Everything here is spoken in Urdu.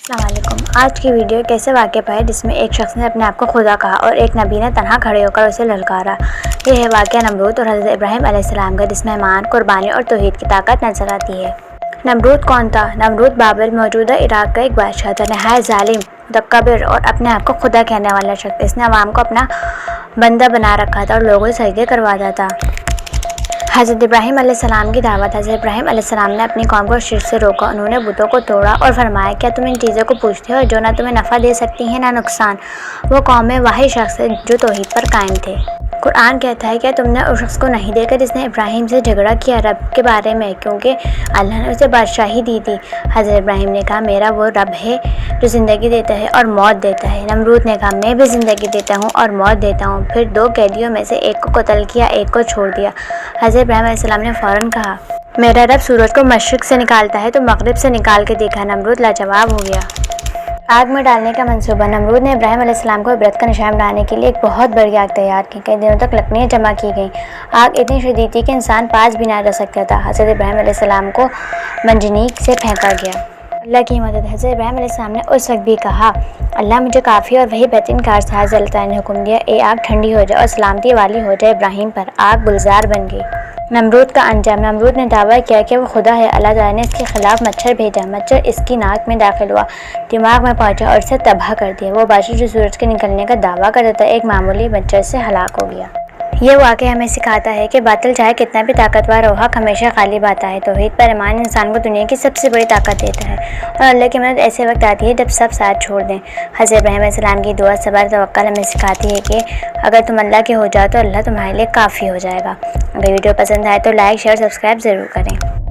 السلام علیکم۔ آج کی ویڈیو ایک ایسے واقعے پر ہے جس میں ایک شخص نے اپنے آپ کو خدا کہا اور ایک نبی نے تنہا کھڑے ہو کر اسے للکارا۔ یہ ہے واقعہ نمرود اور حضرت ابراہیم علیہ السلام کا، جس میں ایمان، قربانی اور توحید کی طاقت نظر آتی ہے۔ نمرود کون تھا؟ نمرود بابل موجودہ عراق کا ایک بادشاہ تھا، نہایت ظالم، متکبر اور اپنے آپ کو خدا کہنے والا شخص۔ اس نے عوام کو اپنا بندہ بنا رکھا تھا اور لوگوں سے سجدے کرواتا تھا۔ حضرت ابراہیم علیہ السلام کی دعوت۔ حضرت ابراہیم علیہ السلام نے اپنی قوم کو شرک سے روکا۔ انہوں نے بتوں کو توڑا اور فرمایا، کیا تم ان چیزوں کو پوجتے ہو جو نہ تمہیں نفع دے سکتی ہیں نہ نقصان؟ وہ قوم میں واحد شخص ہے جو توحید پر قائم تھے۔ قرآن کہتا ہے، کیا تم نے اس شخص کو نہیں دیکھا جس نے ابراہیم سے جھگڑا کیا رب کے بارے میں، کیونکہ اللہ نے اسے بادشاہی دی تھی؟ حضرت ابراہیم نے کہا، میرا وہ رب ہے جو زندگی دیتا ہے اور موت دیتا ہے۔ نمرود نے کہا، میں بھی زندگی دیتا ہوں اور موت دیتا ہوں۔ پھر دو قیدیوں میں سے ایک کو قتل کیا، ایک کو چھوڑ دیا۔ حضرت ابراہیم علیہ السلام نے فوراً کہا، میرا رب سورج کو مشرق سے نکالتا ہے تو مغرب سے نکال کے دکھا۔ نمرود لاجواب ہو گیا۔ آگ میں ڈالنے کا منصوبہ۔ نمرود نے ابراہیم علیہ السلام کو عبرت کا نشان بنانے کے لیے ایک بہت بڑی آگ تیار کی۔ کئی دنوں تک لکڑیاں جمع کی گئیں۔ آگ اتنی شدید تھی کہ انسان پاس بھی نہ جا سکتا تھا۔ حضرت ابراہیم علیہ السلام کو منجنیق سے پھینکا گیا۔ اللہ کی مدد۔ حضرت ابراہیم علیہ السلام نے اس وقت بھی کہا، اللہ مجھے کافی اور وہی بہترین کارساز۔ اللہ تعالیٰ نے حکم دیا، اے آگ ٹھنڈی ہو جائے اور سلامتی والی ہو جائے ابراہیم پر۔ آگ گلزار بن گئی۔ نمرود کا انجام۔ نمرود نے دعویٰ کیا کہ وہ خدا ہے۔ اللہ تعالیٰ نے اس کے خلاف مچھر بھیجا۔ مچھر اس کی ناک میں داخل ہوا، دماغ میں پہنچا اور اسے تباہ کر دیا۔ وہ بادشاہ جو سورج کے نکلنے کا دعویٰ کرتا تھا، ایک معمولی مچھر سے ہلاک ہو گیا۔ یہ واقعہ ہمیں سکھاتا ہے کہ باطل چاہے کتنا بھی طاقتور ہو، حق ہمیشہ غالب آتا ہے۔ توحید پر ایمان انسان کو دنیا کی سب سے بڑی طاقت دیتا ہے، اور اللہ کی مدد ایسے وقت آتی ہے جب سب ساتھ چھوڑ دیں۔ حضرت ابراہیم علیہ السلام کی دعا، صبر، توکل ہمیں سکھاتی ہے کہ اگر تم اللہ کے ہو جاؤ تو اللہ تمہارے لیے کافی ہو جائے گا۔ اگر ویڈیو پسند آئے تو لائک، شیئر، سبسکرائب ضرور کریں۔